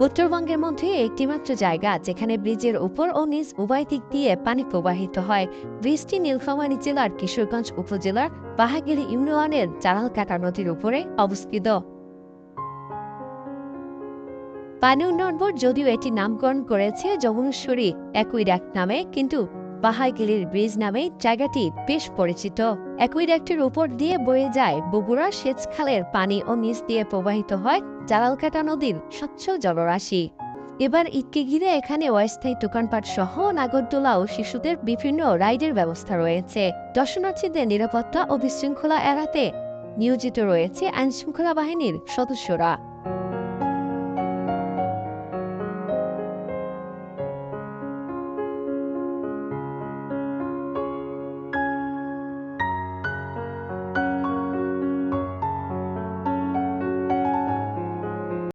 উত্তরবঙ্গের মধ্যে একটিমাত্র জায়গা যেখানে ব্রিজের উপর ও নিচ উভয় দিক দিয়ে পানি প্রবাহিত হয়। ব্রিজটি নীলফামারী জেলার কিশোরগঞ্জ উপজেলার বাহাগিরি ইউনিয়নের চারালকাটা নদীর উপরে অবস্থিত। পানি উন্নয়ন বোর্ড যদিও এটি নামকরণ করেছে যমুনেশ্বরী অ্যাকুইডাক্ট নামে, কিন্তু বাহাইগিরির ব্রিজ নামেই জায়গাটি বেশ পরিচিত। অ্যাকুইডাক্টের উপর দিয়ে বয়ে যায় বগুড়া সেচ খালের পানি ও নিচ দিয়ে প্রবাহিত হয় জালালকাটা নদীর স্বচ্ছ জলরাশি। এবার ঈদকে ঘিরে এখানে অস্থায়ী দোকানপাট সহ নাগরদোলা ও শিশুদের বিভিন্ন রাইডের ব্যবস্থা রয়েছে। দর্শনার্থীদের নিরাপত্তা ও বিশৃঙ্খলা এড়াতে নিয়োজিত রয়েছে আইনশৃঙ্খলা বাহিনীর সদস্যরা।